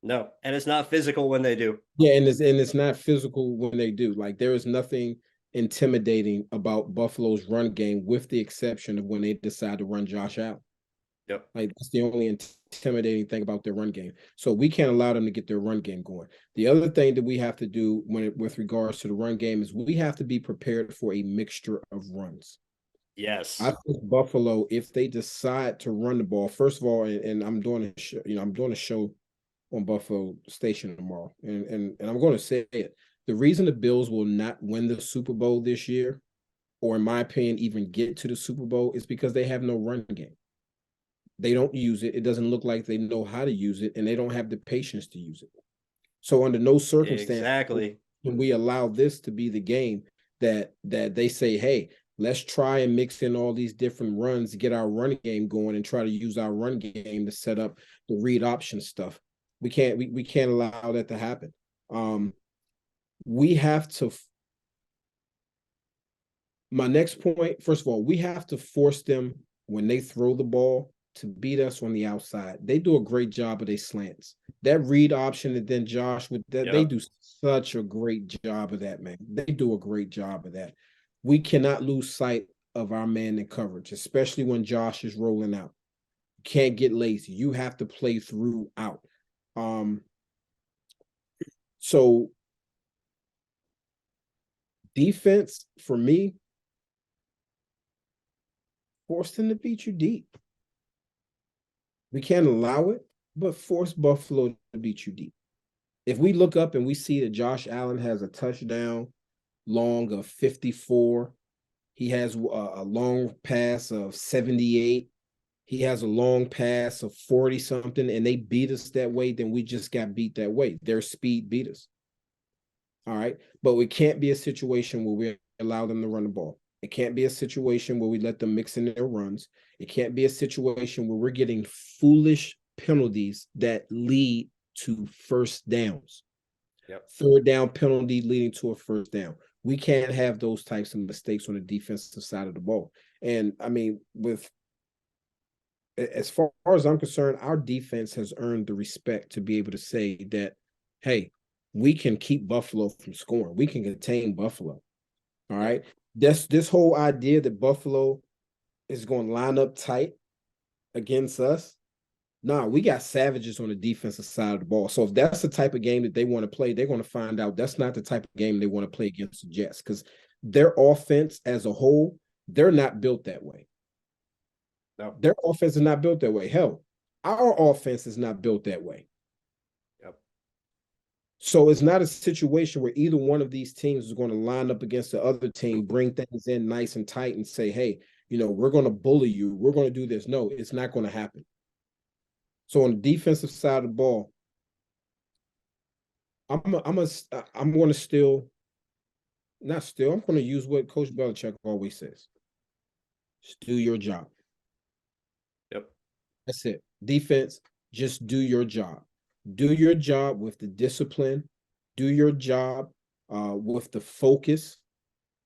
No, and it's not physical when they do. Yeah, and it's not physical when they do. Like, there is nothing intimidating about Buffalo's run game, with the exception of when they decide to run Josh Allen. Yep. Like, that's the only intimidating thing about their run game. So we can't allow them to get their run game going. The other thing that we have to do with regards to the run game is we have to be prepared for a mixture of runs. Yes. I think Buffalo, if they decide to run the ball, first of all, and I'm doing a show, I'm doing a show on Buffalo Station tomorrow, and I'm going to say it. The reason the Bills will not win the Super Bowl this year, or in my opinion, even get to the Super Bowl, is because they have no run game. They don't use it. It doesn't look like they know how to use it, and they don't have the patience to use it. So under no circumstance can we allow this to be the game that they say, hey, let's try and mix in all these different runs to get our run game going and try to use our run game to set up the read option stuff. We can't allow that to happen. We have to. My next point, first of all, we have to force them when they throw the ball to beat us on the outside. They do a great job of their slants. That read option, and then Josh with that, they do such a great job of that, man. They do a great job of that. We cannot lose sight of our man in coverage, especially when Josh is rolling out. You can't get lazy. You have to play throughout. So defense, for me, force them to beat you deep. We can't allow it, but force Buffalo to beat you deep. If we look up and we see that Josh Allen has a touchdown long of 54, he has a long pass of 78, he has a long pass of 40 something, and they beat us that way, then we just got beat that way. Their speed beat us. All right. But it can't be a situation where we allow them to run the ball. It can't be a situation where we let them mix in their runs. It can't be a situation where we're getting foolish penalties that lead to first downs. Yep. 3rd down penalty leading to a first down. We can't have those types of mistakes on the defensive side of the ball. And I mean, as far as I'm concerned, our defense has earned the respect to be able to say that, hey, we can keep Buffalo from scoring. We can contain Buffalo. All right. This whole idea that Buffalo is going to line up tight against us. Nah, we got savages on the defensive side of the ball. So if that's the type of game that they want to play, they're going to find out that's not the type of game they want to play against the Jets, because their offense as a whole, they're not built that way. No. Their offense is not built that way. Hell, our offense is not built that way. Yep. So it's not a situation where either one of these teams is going to line up against the other team, bring things in nice and tight and say, hey, we're going to bully you. We're going to do this. No, it's not going to happen. So on the defensive side of the ball, I'm going to I'm going to use what Coach Belichick always says. Just do your job. Yep. That's it. Defense, just do your job. Do your job with the discipline. Do your job with the focus.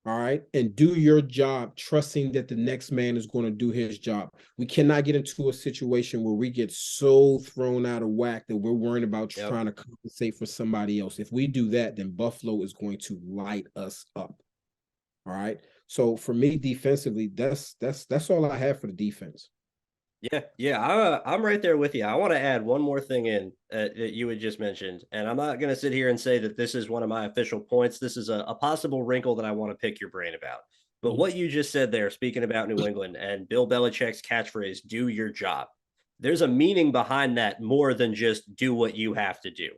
all right, and do your job, trusting that the next man is going to do his job. We cannot get into a situation where we get so thrown out of whack that we're worrying about trying to compensate for somebody else. If we do that, then Buffalo is going to light us up. All right. So for me, defensively, that's all I have for the defense. I'm right there with you. I want to add one more thing in that you had just mentioned, and I'm not going to sit here and say that this is one of my official points. This is a possible wrinkle that I want to pick your brain about. But what you just said there, speaking about New England and Bill Belichick's catchphrase, do your job. There's a meaning behind that more than just do what you have to do.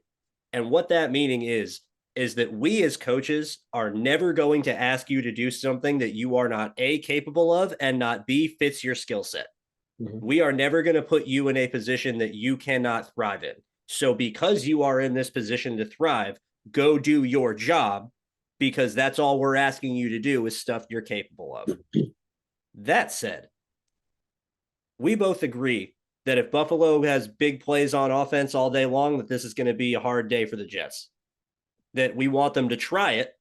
And what that meaning is that we as coaches are never going to ask you to do something that you are not A, capable of, and not B, fits your skill set. We are never going to put you in a position that you cannot thrive in. So because you are in this position to thrive, go do your job, because that's all we're asking you to do is stuff you're capable of. That said, we both agree that if Buffalo has big plays on offense all day long, that this is going to be a hard day for the Jets. That we want them to try it.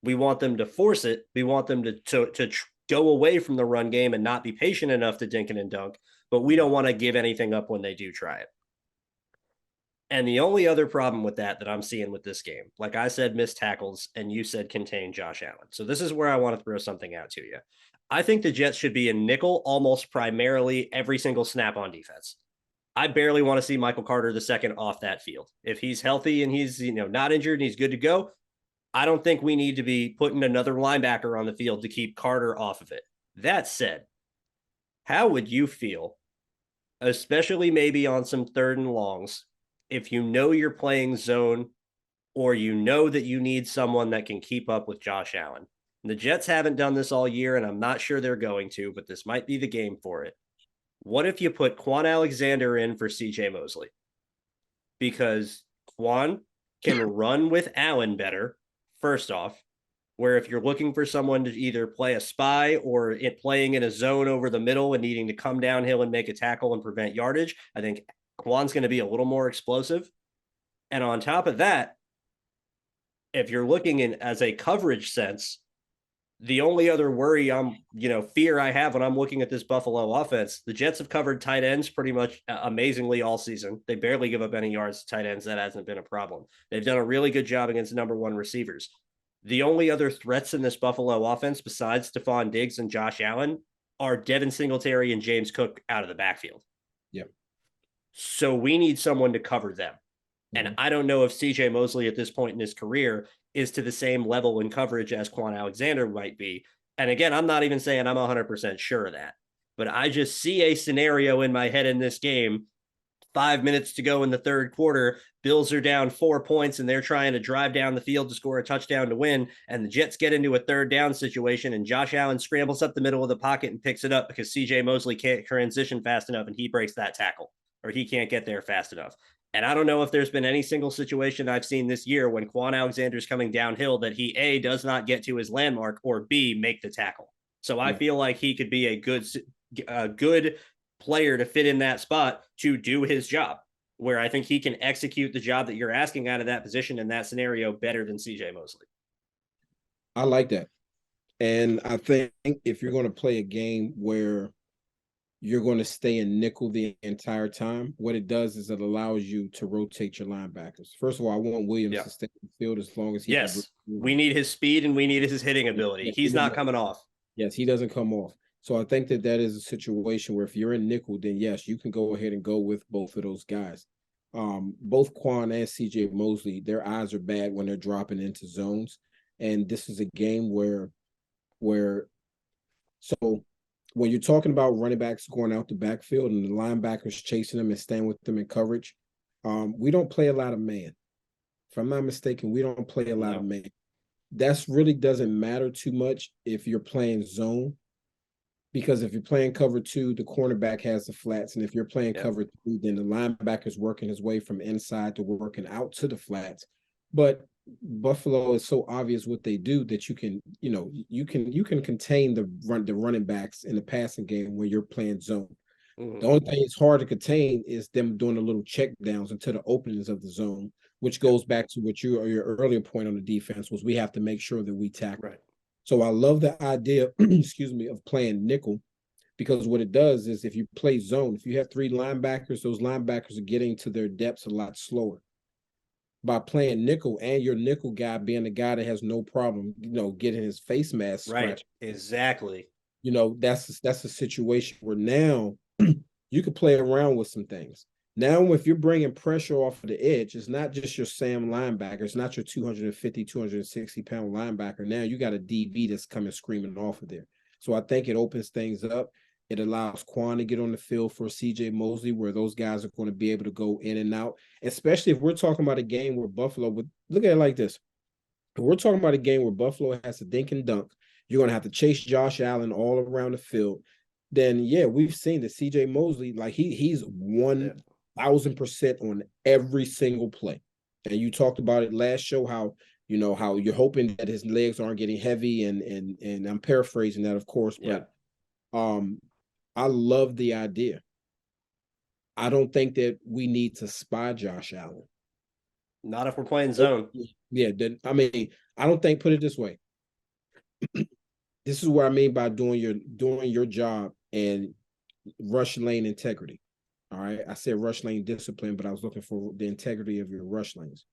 We want them to force it. We want them to go away from the run game and not be patient enough to dink it and dunk, but we don't want to give anything up when they do try it. And the only other problem with that I'm seeing with this game, like I said, missed tackles, and you said contain Josh Allen. So this is where I want to throw something out to you. I think the Jets should be in nickel almost primarily every single snap on defense. I barely want to see Michael Carter II off that field. If he's healthy and he's not injured and he's good to go, I don't think we need to be putting another linebacker on the field to keep Carter off of it. That said, how would you feel, especially maybe on some third and longs, if you know you're playing zone or you know that you need someone that can keep up with Josh Allen? And the Jets haven't done this all year, and I'm not sure they're going to, but this might be the game for it. What if you put Quan Alexander in for CJ Mosley? Because Quan can run with Allen better, first off, where if you're looking for someone to either play a spy or playing in a zone over the middle and needing to come downhill and make a tackle and prevent yardage, I think Quan's going to be a little more explosive. And on top of that, if you're looking in as a coverage sense, the only other fear I have when I'm looking at this Buffalo offense, the Jets have covered tight ends pretty much amazingly all season. They barely give up any yards to tight ends. That hasn't been a problem. They've done a really good job against number one receivers. The only other threats in this Buffalo offense besides Stephon Diggs and Josh Allen are Devin Singletary and James Cook out of the backfield. Yep. So we need someone to cover them. And I don't know if CJ Mosley at this point in his career is to the same level in coverage as Quan Alexander might be. And again, I'm not even saying I'm 100% sure of that, but I just see a scenario in my head in this game. 5 minutes to go in the third quarter. Bills are down 4 points and they're trying to drive down the field to score a touchdown to win. And the Jets get into a third down situation and Josh Allen scrambles up the middle of the pocket and picks it up because CJ Mosley can't transition fast enough and he breaks that tackle, or he can't get there fast enough. And I don't know if there's been any single situation I've seen this year when Quan Alexander's coming downhill that he A, does not get to his landmark, or B, make the tackle. So I feel like he could be a good player to fit in that spot to do his job, where I think he can execute the job that you're asking out of that position in that scenario better than CJ Mosley. I like that. And I think if you're going to play a game where you're going to stay in nickel the entire time, what it does is it allows you to rotate your linebackers. First of all, I want Williams to stay in the field as long as he can. We need his speed and we need his hitting ability. He's not coming off. Yes, he doesn't come off. So I think that is a situation where if you're in nickel, then yes, you can go ahead and go with both of those guys. Both Quan and CJ Mosley, their eyes are bad when they're dropping into zones. And this is a game where when you're talking about running backs going out the backfield and the linebackers chasing them and staying with them in coverage, we don't play a lot of man. If I'm not mistaken, we don't play a lot of man. That really doesn't matter too much if you're playing zone, because if you're playing cover two, the cornerback has the flats. And if you're playing cover two, then the linebacker's working his way from inside to working out to the flats. But Buffalo is so obvious what they do that you can contain the running backs in the passing game when you're playing zone. The only thing it's hard to contain is them doing the little check downs into the openings of the zone, which goes back to what your earlier point on the defense was we have to make sure that we tackle. Right. So I love the idea, excuse me, of playing nickel, because what it does is if you play zone, if you have three linebackers, those linebackers are getting to their depths a lot slower. By playing nickel and your nickel guy being the guy that has no problem, getting his face mask Right. scratched, Exactly. that's a situation where now you can play around with some things. Now, if you're bringing pressure off of the edge, it's not just your Sam linebacker. It's not your 250, 260-pound linebacker. Now you got a DB that's coming screaming off of there. So I think it opens things up. It allows Quan to get on the field for CJ Mosley, where those guys are going to be able to go in and out, especially if we're talking about a game where Buffalo would look at it like this. If we're talking about a game where Buffalo has to dink and dunk, you're going to have to chase Josh Allen all around the field. Then, yeah, we've seen that CJ Mosley, like he's 1,000% on every single play. And you talked about it last show, how you're hoping that his legs aren't getting heavy, and I'm paraphrasing that, of course, but I love the idea. I don't think that we need to spy Josh Allen. Not if we're playing zone. Yeah, I mean, I don't think, put it this way. This is what I mean by doing your job and rush lane integrity. All right. I said rush lane discipline, but I was looking for the integrity of your rush lanes.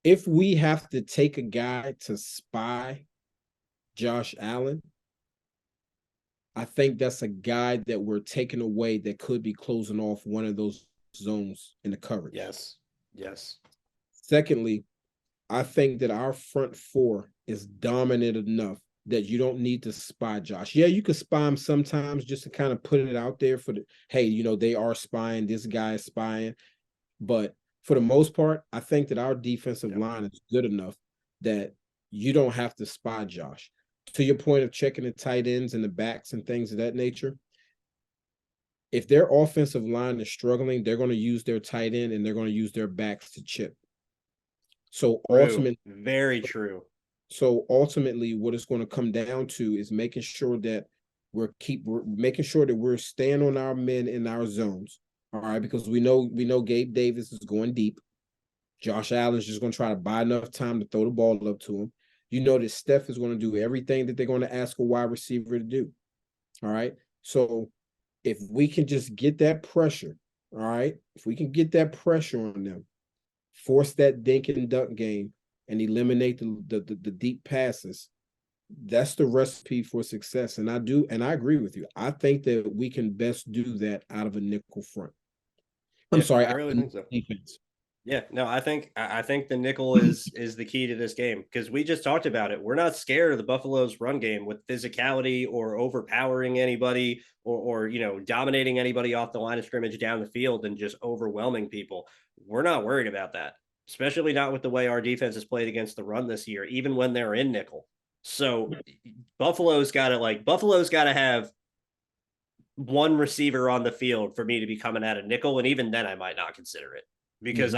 If we have to take a guy to spy Josh Allen, I think that's a guy that we're taking away that could be closing off one of those zones in the coverage. Yes. Yes. Secondly, I think that our front four is dominant enough that you don't need to spy Josh. Yeah, you can spy him sometimes just to kind of put it out there for hey, they are spying, this guy is spying. But for the most part, I think that our defensive line is good enough that you don't have to spy Josh. To your point of checking the tight ends and the backs and things of that nature, if their offensive line is struggling, they're going to use their tight end and they're going to use their backs to chip. So ultimately, very true. So ultimately, what it's going to come down to is making sure that we're making sure that we're staying on our men in our zones. All right, because we know Gabe Davis is going deep. Josh Allen's just going to try to buy enough time to throw the ball up to him. You know that Steph is going to do everything that they're going to ask a wide receiver to do. All right. So if we can just get that pressure, all right, if we can get that pressure on them, force that dink and dunk game, and eliminate the deep passes, that's the recipe for success. And I agree with you. I think that we can best do that out of a nickel front. I'm sorry, I really think so. Defense. Yeah, no, I think the nickel is the key to this game, because we just talked about it. We're not scared of the Buffalo's run game with physicality or overpowering anybody or dominating anybody off the line of scrimmage down the field and just overwhelming people. We're not worried about that, especially not with the way our defense has played against the run this year, even when they're in nickel. So Buffalo's got to have one receiver on the field for me to be coming at a nickel, and even then I might not consider it, because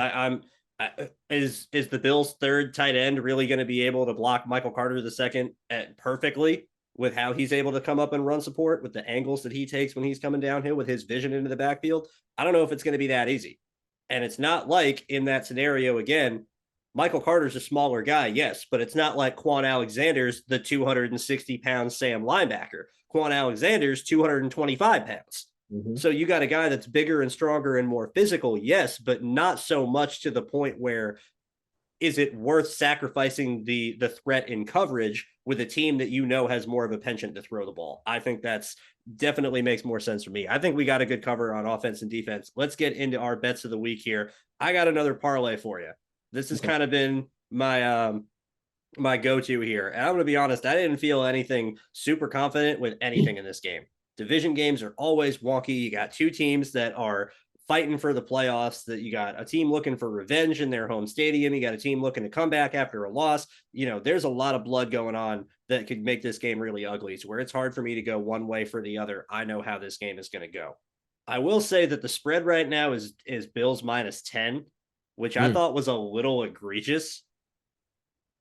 is the Bills' third tight end really going to be able to block Michael Carter II perfectly with how he's able to come up and run support with the angles that he takes when he's coming downhill with his vision into the backfield? I don't know if it's going to be that easy. And it's not like in that scenario, again, Michael Carter's a smaller guy, yes, but it's not like Quan Alexander's the 260-pound Sam linebacker. Quan Alexander's 225 pounds. Mm-hmm. So you got a guy that's bigger and stronger and more physical, yes, but not so much to the point where is it worth sacrificing the threat in coverage with a team that has more of a penchant to throw the ball? I think that's definitely makes more sense for me. I think we got a good cover on offense and defense. Let's get into our bets of the week here. I got another parlay for you. This has kind of been my my go-to here. And I'm going to be honest, I didn't feel anything super confident with anything in this game. Division games are always wonky. You got two teams that are fighting for the playoffs, that you got a team looking for revenge in their home stadium. You got a team looking to come back after a loss. There's a lot of blood going on that could make this game really ugly, to where it's hard for me to go one way for the other. I know how this game is going to go. I will say that the spread right now is Bills -10, which I thought was a little egregious.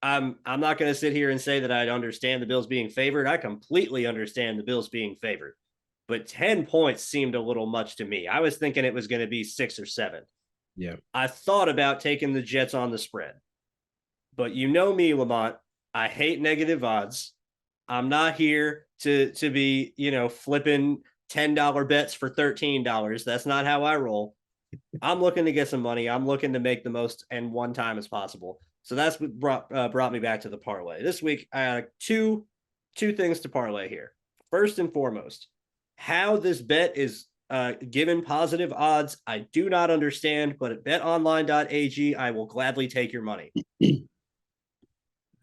I'm not going to sit here and say that I understand the Bills being favored. I completely understand the Bills being favored. But 10 points seemed a little much to me. I was thinking it was going to be 6 or 7. Yeah. I thought about taking the Jets on the spread. But you know me, LaMont. I hate negative odds. I'm not here to be, flipping $10 bets for $13. That's not how I roll. I'm looking to get some money. I'm looking to make the most in one time as possible. So that's what brought me back to the parlay. This week, I had two things to parlay here. First and foremost, how this bet is given positive odds, I do not understand, but at BetOnline.ag, I will gladly take your money.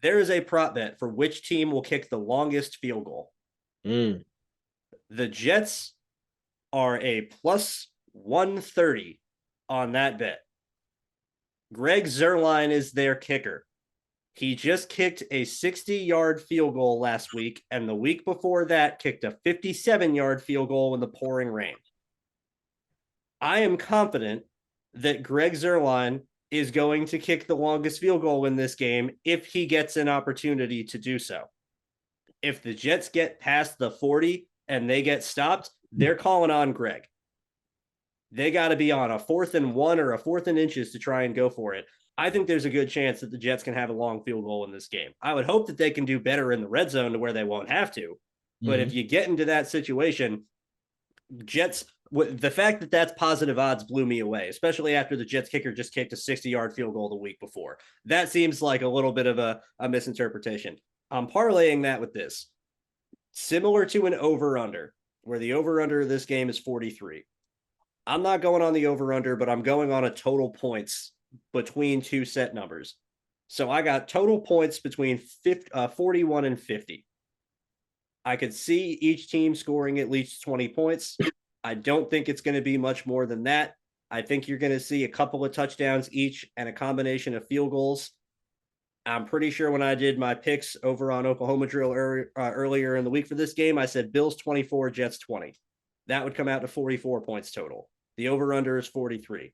There is a prop bet for which team will kick the longest field goal. The Jets are a plus 130 on that bet. Greg Zuerlein is their kicker. He just kicked a 60-yard field goal last week, and the week before that kicked a 57-yard field goal in the pouring rain. I am confident that Greg Zuerlein is going to kick the longest field goal in this game if he gets an opportunity to do so. If the Jets get past the 40 and they get stopped, they're calling on Greg. They got to be on a 4th and 1 or a 4th and inches to try and go for it. I think there's a good chance that the Jets can have a long field goal in this game. I would hope that they can do better in the red zone to where they won't have to. But if you get into that situation, Jets, the fact that that's positive odds blew me away, especially after the Jets kicker just kicked a 60-yard field goal the week before. That seems like a little bit of a misinterpretation. I'm parlaying that with this. Similar to an over-under, where the over-under of this game is 43. I'm not going on the over-under, but I'm going on a total points between two set numbers. So I got total points between 41 and 50. I could see each team scoring at least 20 points. I don't think it's going to be much more than that. I think you're going to see a couple of touchdowns each and a combination of field goals. I'm pretty sure when I did my picks over on Oklahoma Drill earlier in the week for this game, I said Bills 24, Jets 20. That would come out to 44 points total. The over-under is 43.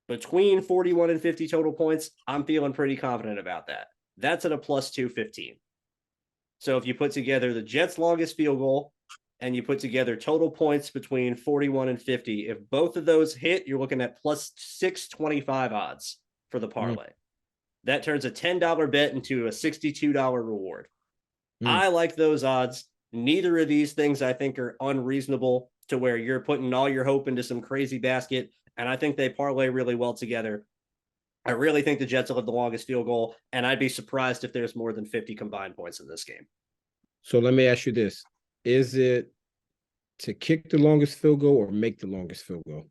Between 41 and 50 total points, I'm feeling pretty confident about that. That's at a plus 215. So if you put together the Jets' longest field goal and you put together total points between 41 and 50, if both of those hit, you're looking at plus 625 odds for the parlay. That turns a $10 bet into a $62 reward. I like those odds. Neither of these things I think are unreasonable to where you're putting all your hope into some crazy basket. And I think they parlay really well together. I really think the Jets will have the longest field goal, and I'd be surprised if there's more than 50 combined points in this game. So let me ask you this. Is it to kick the longest field goal or make the longest field goal?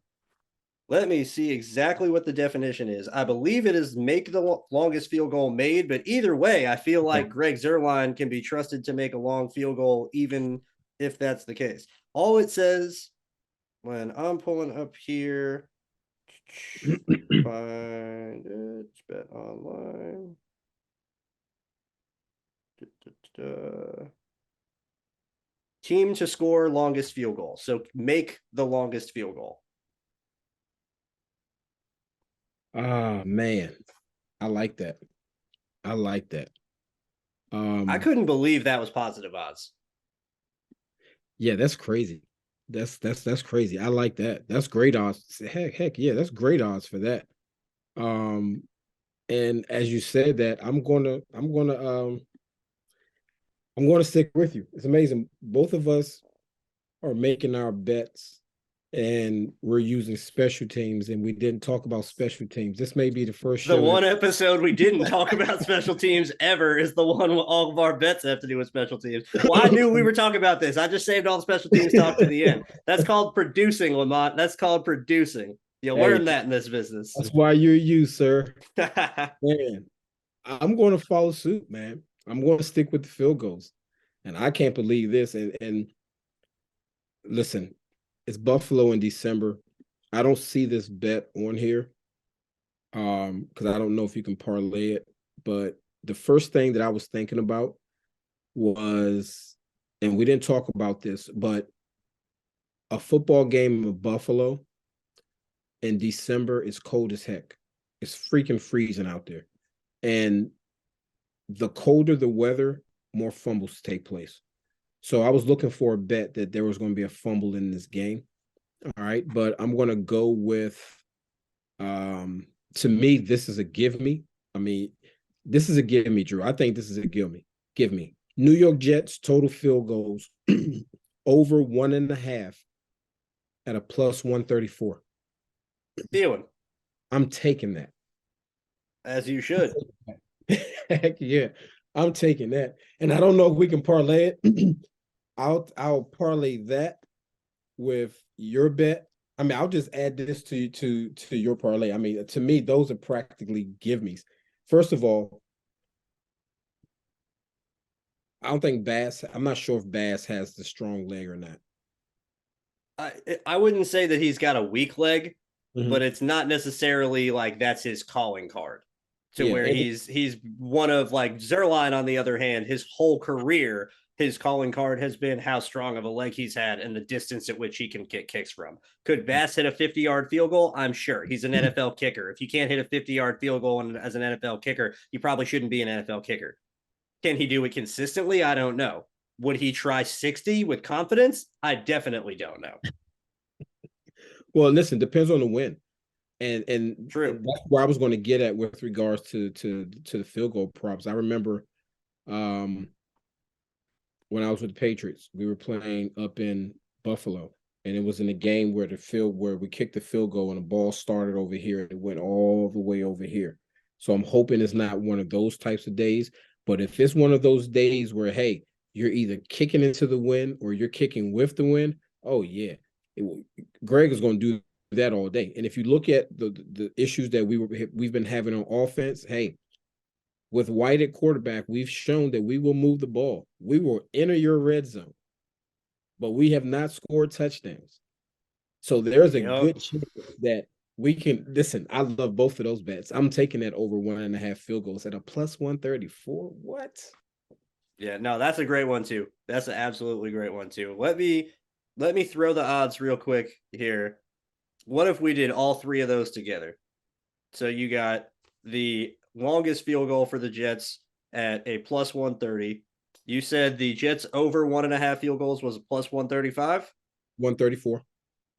Let me see exactly what the definition is. I believe it is make the longest field goal made, but either way, I feel like Greg Zuerlein can be trusted to make a long field goal, even if that's the case. All it says when I'm pulling up here, find it, bet online. Team to score longest field goal. So make the longest field goal. Man, I like that. I couldn't believe that was positive odds. Yeah, that's crazy. That's crazy. I like that. That's great odds. Heck, yeah, that's great odds for that. And as you said that, I'm gonna stick with you. It's amazing. Both of us are making our bets and we're using special teams, and we didn't talk about special teams. This may be the first show. The one episode we didn't talk about special teams ever is the one where all of our bets have to do with special teams. Well, I knew we were talking about this. I just saved all the special teams talk to the end. That's called producing, LaMont. That's called producing. You'll learn that in this business. That's why you're you, sir. Man, I'm going to follow suit, man. I'm going to stick with the field goals. And I can't believe this. And listen, it's Buffalo in December. I don't see this bet on here because I don't know if you can parlay it. But the first thing that I was thinking about was, and we didn't talk about this, but a football game in Buffalo in December is cold as heck. It's freaking freezing out there. And the colder the weather, more fumbles take place. So I was looking for a bet that there was going to be a fumble in this game. All right. But I'm going to go with, to me, this is a give me. I mean, This is a give me, Drew. I think this is a give me. Give me. New York Jets total field goals over 1.5 at a plus 134. Feeling I'm taking that. as you should. Heck yeah. I'm taking that. And I don't know if we can parlay it. I'll parlay that with your bet. I mean, I'll just add this to your parlay. I mean, to me, those are practically give me's. First of all, I don't think Bass. I'm not sure if Bass has the strong leg or not. I wouldn't say that he's got a weak leg, Mm-hmm. but it's not necessarily like that's his calling card. To Yeah, where he's one of like Zerline, on the other hand, his whole career, his calling card has been how strong of a leg he's had and the distance at which he can kick kicks from. Could Bass hit a 50-yard field goal? I'm sure. He's an NFL kicker. If you can't hit a 50-yard field goal as an NFL kicker, you probably shouldn't be an NFL kicker. Can he do it consistently? I don't know. Would he try 60 with confidence? I definitely don't know. Well, listen, depends on the win. And True. that's where I was going to get at with regards to the field goal props. I remember when I was with the Patriots, we were playing up in Buffalo, and it was in a game where we kicked the field goal and the ball started over here and it went all the way over here. So I'm hoping it's not one of those types of days. But if it's one of those days where, hey, you're either kicking into the win or you're kicking with the win, oh yeah, Greg is going to do that all day. And if you look at the issues that we've been having on offense, hey, with White at quarterback, we've shown that we will move the ball. We will enter your red zone, but we have not scored touchdowns. So there's a good chance that we can listen. I love both of those bets. I'm taking that over 1.5 field goals at a plus 134. What? Yeah, no, that's a great one too. That's an absolutely great one too. Let me throw the odds real quick here. What if we did all three of those together? So you got the longest field goal for the Jets at a plus 130. You said the Jets over 1.5 field goals was a plus 135? 134.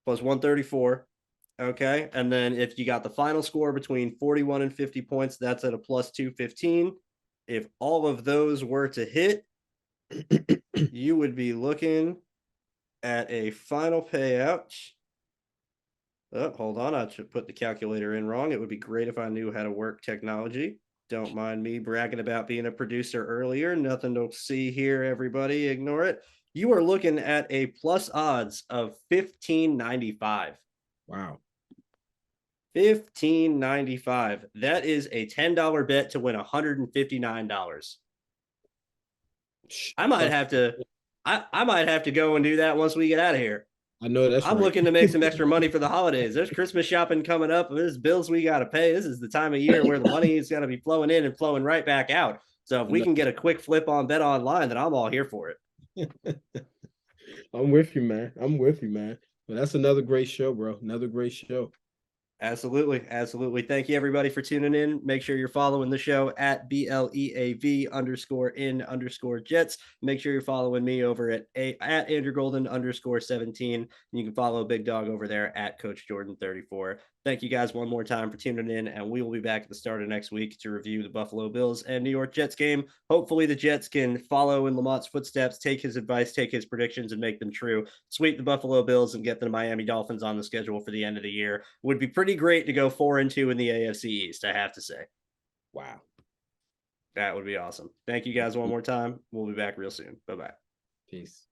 Plus 134. Okay. And then if you got the final score between 41 and 50 points, that's at a plus 215. If all of those were to hit, you would be looking at a final payout. Oh, hold on. I should put the calculator in wrong. It would be great if I knew how to work technology. Don't mind me bragging about being a producer earlier. Nothing to see here, everybody. Ignore it. You are looking at a plus odds of 1595. Wow. 1595. That is a $10 bet to win $159. I might have to I might have to go and do that once we get out of here. I know that's I'm right. looking to make some extra money for the holidays. There's Christmas shopping coming up. There's bills we got to pay. This is the time of year where the money is going to be flowing in and flowing right back out. So if we can get a quick flip on Bet Online, then I'm all here for it. I'm with you, man. I'm with you, man. But that's another great show, bro. Another great show. Absolutely. Absolutely. Thank you, everybody, for tuning in. Make sure you're following the show at BLEAV_in_Jets. Make sure you're following me over at Andrew Golden _17. And you can follow Big Dog over there at Coach Jordan 34. Thank you guys one more time for tuning in, and we will be back at the start of next week to review the Buffalo Bills and New York Jets game. Hopefully the Jets can follow in Lamont's footsteps, take his advice, take his predictions, and make them true. Sweep the Buffalo Bills and get the Miami Dolphins on the schedule for the end of the year. Would be pretty great to go 4-2 in the AFC East, I have to say. Wow. That would be awesome. Thank you guys one more time. We'll be back real soon. Bye-bye. Peace.